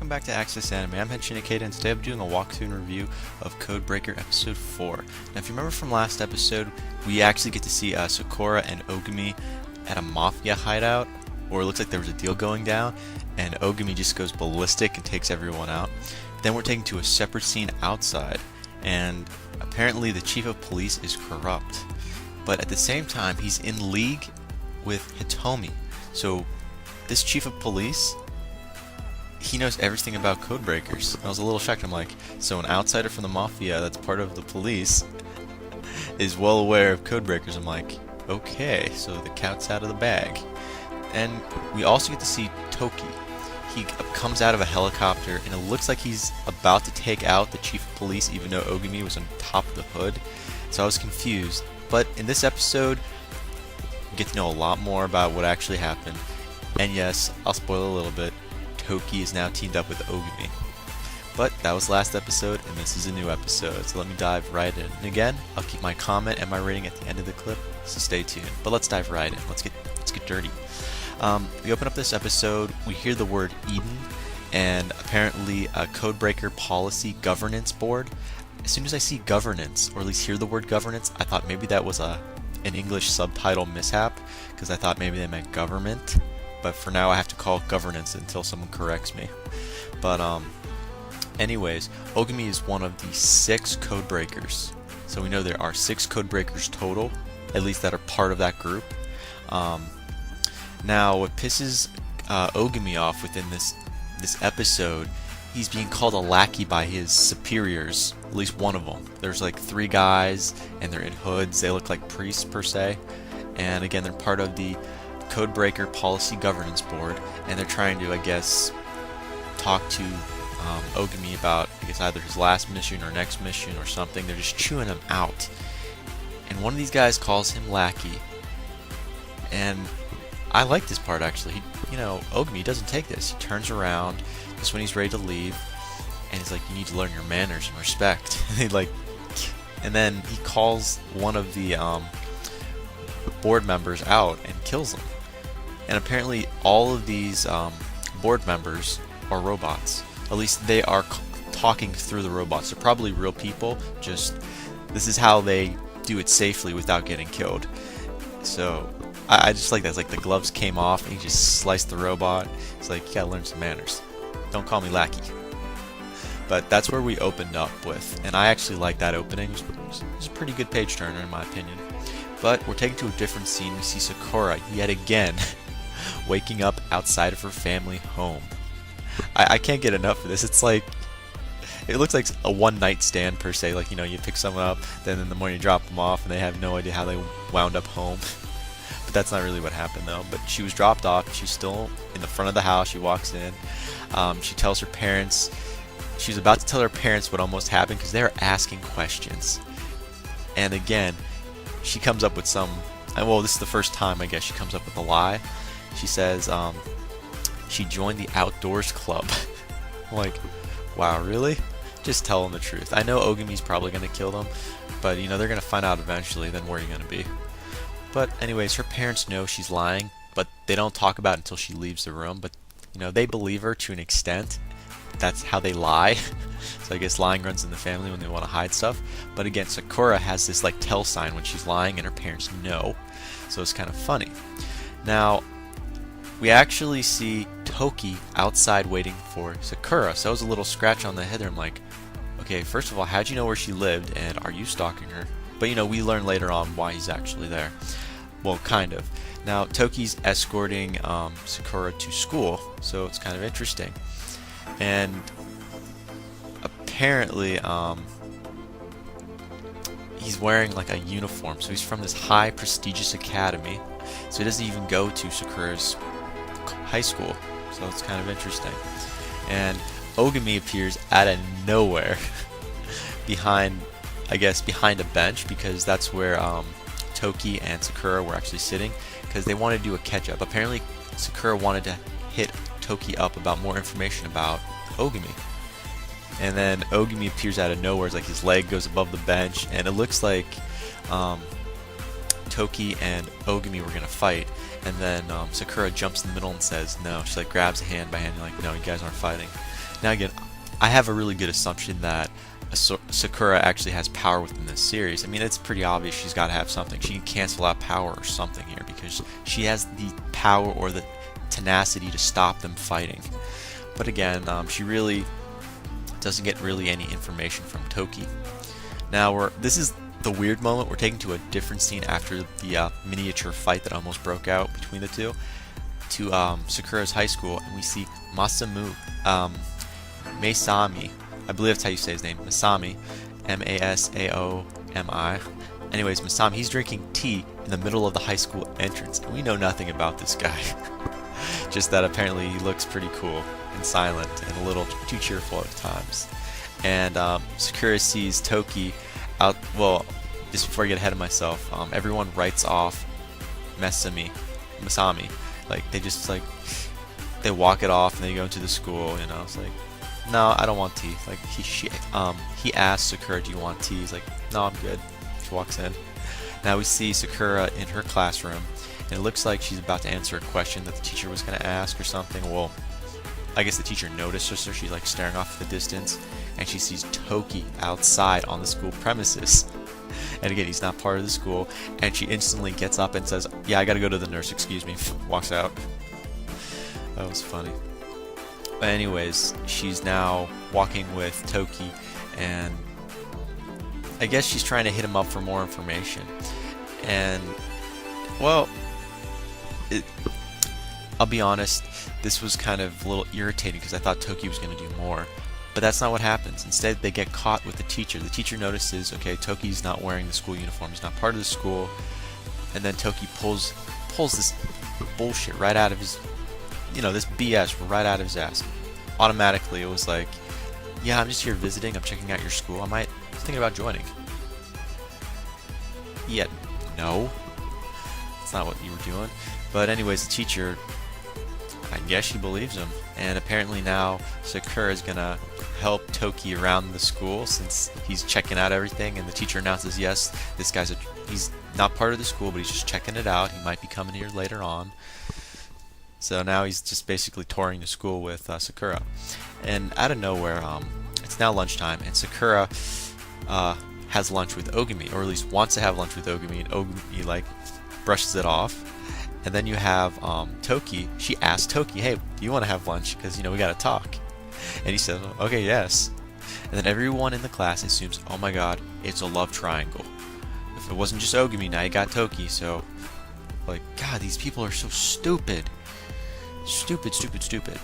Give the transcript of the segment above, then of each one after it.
welcome back to Access Anime. I'm Henshin Ikeda, and today I'm doing a walkthrough and review of Codebreaker Episode 4. Now, if you remember from last episode, we actually get to see Sakura and Ogami at a mafia hideout, or it looks like there was a deal going down, and Ogami just goes ballistic and takes everyone out. Then we're taken to a separate scene outside, and apparently the chief of police is corrupt. But at the same time, he's in league with Hitomi. So this chief of police, he knows everything about codebreakers. I was a little shocked. I'm like, so an outsider from the mafia that's part of the police is well aware of codebreakers. I'm like, okay, so the cat's out of the bag. And we also get to see Toki. He comes out of a helicopter, and it looks like he's about to take out the chief of police, even though Ogami was on top of the hood. So I was confused. But in this episode, we get to know a lot more about what actually happened. And yes, I'll spoil a little bit. Toki is now teamed up with Ogami. But that was last episode, and this is a new episode, so let me dive right in. And again, I'll keep my comment and my rating at the end of the clip, so stay tuned. But let's dive right in. Let's get dirty. We open up this episode, we hear the word Eden, and apparently a Codebreaker Policy Governance Board. As soon as I see governance, or at least hear the word governance, I thought maybe that was an English subtitle mishap, because I thought maybe they meant government. But for now I have to call it governance until someone corrects me. But anyways, Ogami is one of the 6 codebreakers. So we know there are 6 codebreakers total, at least that are part of that group. Now what pisses Ogami off within this episode, he's being called a lackey by his superiors, at least one of them. There's like 3 guys, and they're in hoods. They look like priests per se. And again, they're part of the Codebreaker Policy Governance Board, and they're trying to, I guess, talk to Ogami about, I guess, either his last mission or next mission or something. They're just chewing him out. And one of these guys calls him lackey. And I like this part, actually. Ogami doesn't take this. He turns around just when he's ready to leave, and he's like, you need to learn your manners and respect. And then he calls one of the board members out and kills him. And apparently all of these board members are robots. At least they are talking through the robots. They're probably real people, just this is how they do it safely without getting killed. So I just like that. It's like the gloves came off and he just sliced the robot. It's like, you gotta learn some manners. Don't call me lackey. But that's where we opened up with, and I actually like that opening. It was a pretty good page turner in my opinion. But we're taken to a different scene. We see Sakura yet again waking up outside of her family home. I can't get enough of this. It's like, it looks like a one-night stand per se. Like, you pick someone up, then in the morning you drop them off, and they have no idea how they wound up home. But that's not really what happened though. But she was dropped off. She's still in the front of the house. She walks in. She tells her parents. She's about to tell her parents what almost happened because they're asking questions. And again, she comes up with some, well, this is the first time I guess she comes up with a lie. She says she joined the outdoors club. I'm like, wow, really? Just tell them the truth. I know Ogami's probably going to kill them, but they're going to find out eventually, then where are you going to be? But anyways, her parents know she's lying, but they don't talk about it until she leaves the room. But they believe her to an extent. That's how they lie. So I guess lying runs in the family when they want to hide stuff. But again, Sakura has this like tell sign when she's lying, and her parents know. So it's kind of funny. Now, we actually see Toki outside waiting for Sakura. So that was a little scratch on the head there. I'm like, okay, first of all, how'd you know where she lived, and are you stalking her? But we learn later on why he's actually there. Well, kind of. Now, Toki's escorting Sakura to school, so it's kind of interesting. And apparently, he's wearing like a uniform, so he's from this high prestigious academy, so he doesn't even go to Sakura's high school, so it's kind of interesting. And Ogami appears out of nowhere behind a bench, because that's where Toki and Sakura were actually sitting, because they wanted to do a catch-up. Apparently Sakura wanted to hit Toki up about more information about Ogami. And then Ogami appears out of nowhere. It's like his leg goes above the bench, and it looks like Toki and Ogami were gonna fight, and then Sakura jumps in the middle and says no. She like grabs a hand by hand and like, no, you guys aren't fighting. Now again, I have a really good assumption that Sakura actually has power within this series. I mean, it's pretty obvious she's got to have something. She can cancel out power or something here because she has the power or the tenacity to stop them fighting. But again, she really doesn't get really any information from Toki. Now this is the weird moment. We're taken to a different scene after the miniature fight that almost broke out between the two, to Sakura's high school, and we see Masami, I believe that's how you say his name, Masami, Masaomi. Anyways, Masami, he's drinking tea in the middle of the high school entrance, and we know nothing about this guy. Just that apparently he looks pretty cool and silent and a little too cheerful at times. And Sakura sees Toki out. Well, just before I get ahead of myself, everyone writes off Masami. Like they just like they walk it off and they go into the school. You know, it's like, no, I don't want tea. Like he asks Sakura, do you want tea? He's like, no, I'm good. She walks in. Now we see Sakura in her classroom, and it looks like she's about to answer a question that the teacher was going to ask or something. Well, I guess the teacher noticed her, so she's like staring off at the distance, and she sees Toki outside on the school premises. And again, he's not part of the school, and she instantly gets up and says, yeah, I gotta go to the nurse, excuse me. Walks out. That was funny. But anyways, she's now walking with Toki, and I guess she's trying to hit him up for more information. And, well, I'll be honest, this was kind of a little irritating because I thought Toki was going to do more. But that's not what happens. Instead, they get caught with the teacher. The teacher notices, okay, Toki's not wearing the school uniform. He's not part of the school. And then Toki pulls this bullshit right out of his, this BS right out of his ass. Automatically, it was like, yeah, I'm just here visiting. I'm checking out your school. I'm thinking about joining. Yeah, no. That's not what you were doing. But anyways, the teacher, I guess she believes him. And apparently now Sakura is going to help Toki around the school since he's checking out everything. And the teacher announces, yes, this guy's he's not part of the school, but he's just checking it out. He might be coming here later on. So now he's just basically touring the school with Sakura. And out of nowhere, it's now lunchtime, and Sakura has lunch with Ogami, or at least wants to have lunch with Ogami, and Ogami like brushes it off. And then you have Toki. She asks Toki, hey, do you want to have lunch? Because, we got to talk. And he says, okay, yes. And then everyone in the class assumes, oh my god, it's a love triangle. If it wasn't just Ogami, now you got Toki. So, like, god, these people are so stupid. Stupid.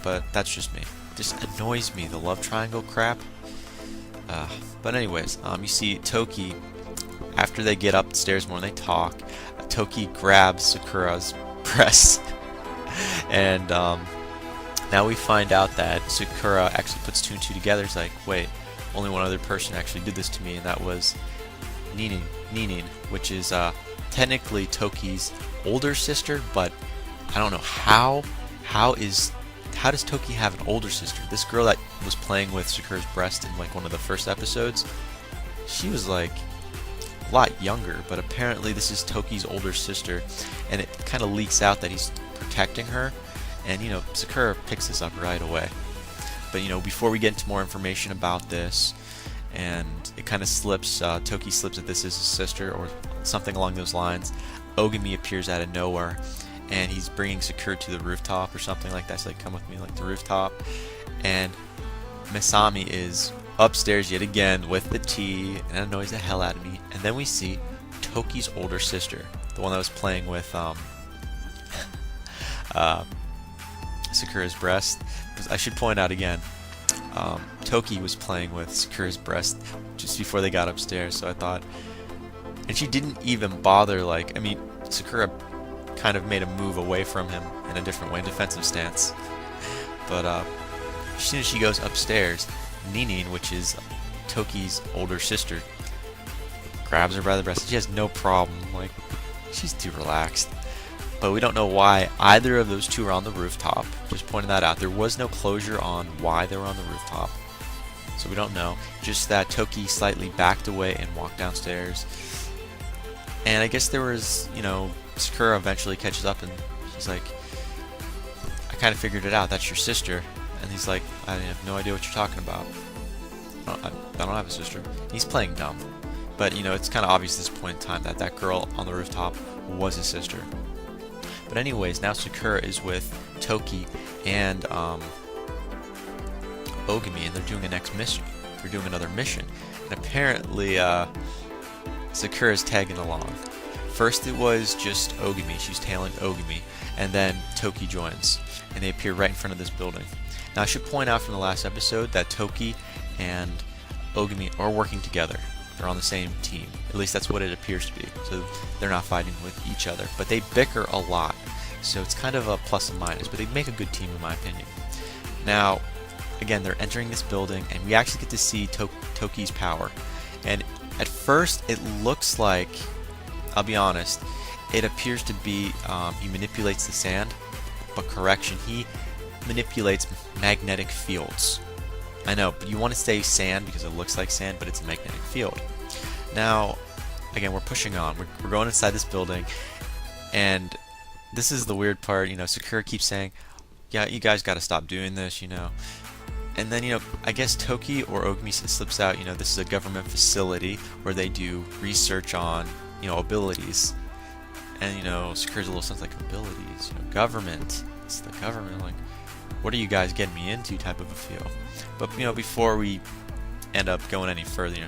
But that's just me. It just annoys me, the love triangle crap. But anyways, you see Toki, after they get upstairs more and they talk, Toki grabs Sakura's breast. And now we find out that Sakura actually puts two and two together. It's like, wait, only one other person actually did this to me, and that was Ninin, which is technically Toki's older sister, but I don't know how does Toki have an older sister? This girl that was playing with Sakura's breast in like one of the first episodes, she was like a lot younger, but apparently this is Toki's older sister, and it kind of leaks out that he's protecting her, and Sakura picks this up right away. But before we get into more information about this, and it kind of slips, Toki slips that this is his sister or something along those lines, Ogami appears out of nowhere, and he's bringing Sakura to the rooftop or something like that. So like, come with me, like the rooftop. And Masami is upstairs yet again with the tea, and it annoys the hell out of me. And then we see Toki's older sister, the one that was playing with Sakura's breast. I should point out again, Toki was playing with Sakura's breast just before they got upstairs. So I thought, and she didn't even bother. Sakura kind of made a move away from him in a different way, defensive stance. But as soon as she goes upstairs, Ninin, which is Toki's older sister, grabs her by the breast. She has no problem. Like, she's too relaxed. But we don't know why either of those two are on the rooftop. Just pointing that out. There was no closure on why they were on the rooftop, so we don't know. Just that Toki slightly backed away and walked downstairs. And I guess there was, Sakura eventually catches up and she's like, I kind of figured it out, that's your sister. And he's like, I have no idea what you're talking about. I don't have a sister. He's playing dumb. But, it's kind of obvious at this point in time that that girl on the rooftop was his sister. But anyways, now Sakura is with Toki and Ogami, and they're doing a next mission. They're doing another mission. And apparently, Sakura's tagging along. First it was just Ogami, she's tailing Ogami, and then Toki joins, and they appear right in front of this building. Now I should point out from the last episode that Toki and Ogami are working together. They're on the same team. At least that's what it appears to be. So they're not fighting with each other. But they bicker a lot. So it's kind of a plus and minus. But they make a good team in my opinion. Now, again, they're entering this building. And we actually get to see Toki's power. And at first, it looks like, I'll be honest, it appears to be he manipulates the sand. But correction, he manipulates magnetic fields. I know, but you want to say sand because it looks like sand, but it's a magnetic field. Now, again, we're pushing on. We're going inside this building, and this is the weird part. Sakura keeps saying, yeah, you guys got to stop doing this, And then, I guess Toki or Ogami slips out, this is a government facility where they do research on, abilities. And, Sakura's a little sense like abilities, government. It's the government, like, what are you guys getting me into type of a feel. But, before we end up going any further,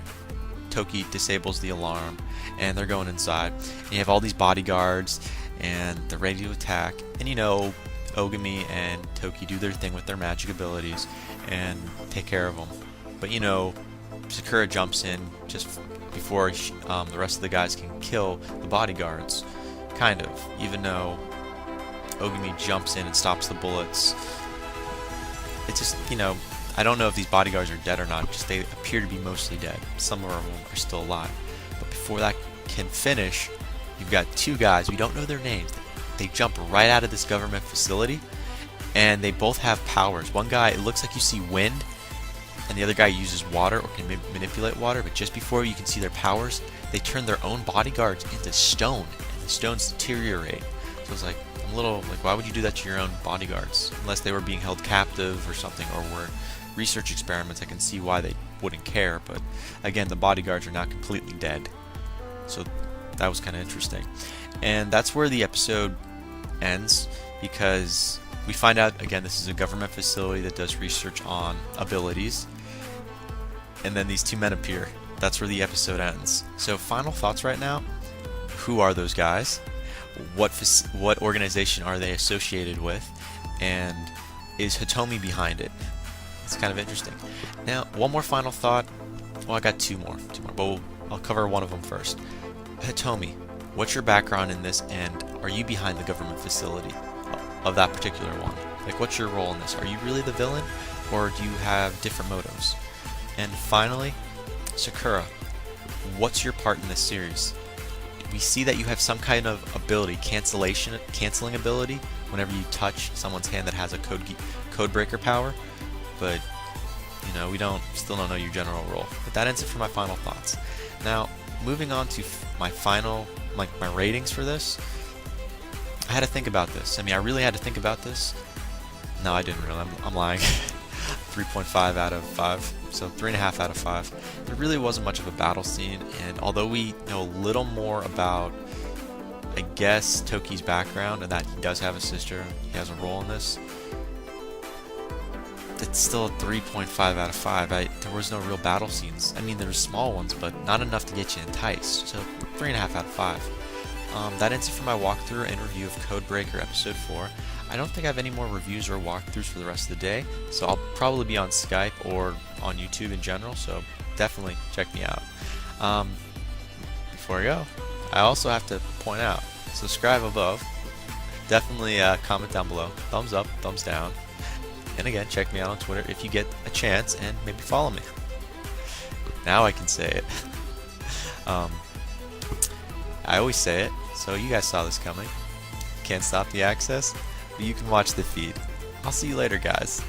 Toki disables the alarm, and they're going inside. And you have all these bodyguards, and they're ready to attack. And, Ogami and Toki do their thing with their magic abilities and take care of them. But, Sakura jumps in just before the rest of the guys can kill the bodyguards. Kind of. Even though Ogami jumps in and stops the bullets. It's just, I don't know if these bodyguards are dead or not, just they appear to be mostly dead. Some of them are still alive. But before that can finish, you've got two guys, we don't know their names. They jump right out of this government facility, and they both have powers. One guy, it looks like you see wind, and the other guy uses water or can manipulate water, but just before you can see their powers, they turn their own bodyguards into stone, and the stones deteriorate. So it's like, I'm a little like, why would you do that to your own bodyguards? Unless they were being held captive or something, or were research experiments, I can see why they wouldn't care. But again, the bodyguards are not completely dead. So that was kind of interesting. And that's where the episode ends, because we find out, again, this is a government facility that does research on abilities. And then these two men appear. That's where the episode ends. So final thoughts right now. Who are those guys? What organization are they associated with, and is Hitomi behind it? It's kind of interesting. Now, one more final thought. Well, I got two more, but I'll cover one of them first. Hitomi, what's your background in this, and are you behind the government facility of that particular one? Like, what's your role in this? Are you really the villain, or do you have different motives? And finally, Sakura, what's your part in this series? We see that you have some kind of ability, canceling ability, whenever you touch someone's hand that has a code breaker power, but we still don't know your general role. But that ends it for my final thoughts. Now, moving on to my final, my ratings for this. I had to think about this. I really had to think about this. No, I didn't really. I'm lying. 3.5 out of 5. So 3.5 out of 5. There really wasn't much of a battle scene, and although we know a little more about, I guess, Toki's background and that he does have a sister, he has a role in this, it's still a 3.5 out of 5. There was no real battle scenes. There were small ones, but not enough to get you enticed. So 3.5 out of 5. That ends it for my walkthrough and review of Codebreaker Episode 4. I don't think I have any more reviews or walkthroughs for the rest of the day, so I'll probably be on Skype or on YouTube in general, so definitely check me out. Before I go, I also have to point out, subscribe above, definitely comment down below, thumbs up, thumbs down, and again, check me out on Twitter if you get a chance, and maybe follow me. Now I can say it. I always say it, so you guys saw this coming. Can't stop the access, but you can watch the feed. I'll see you later, guys.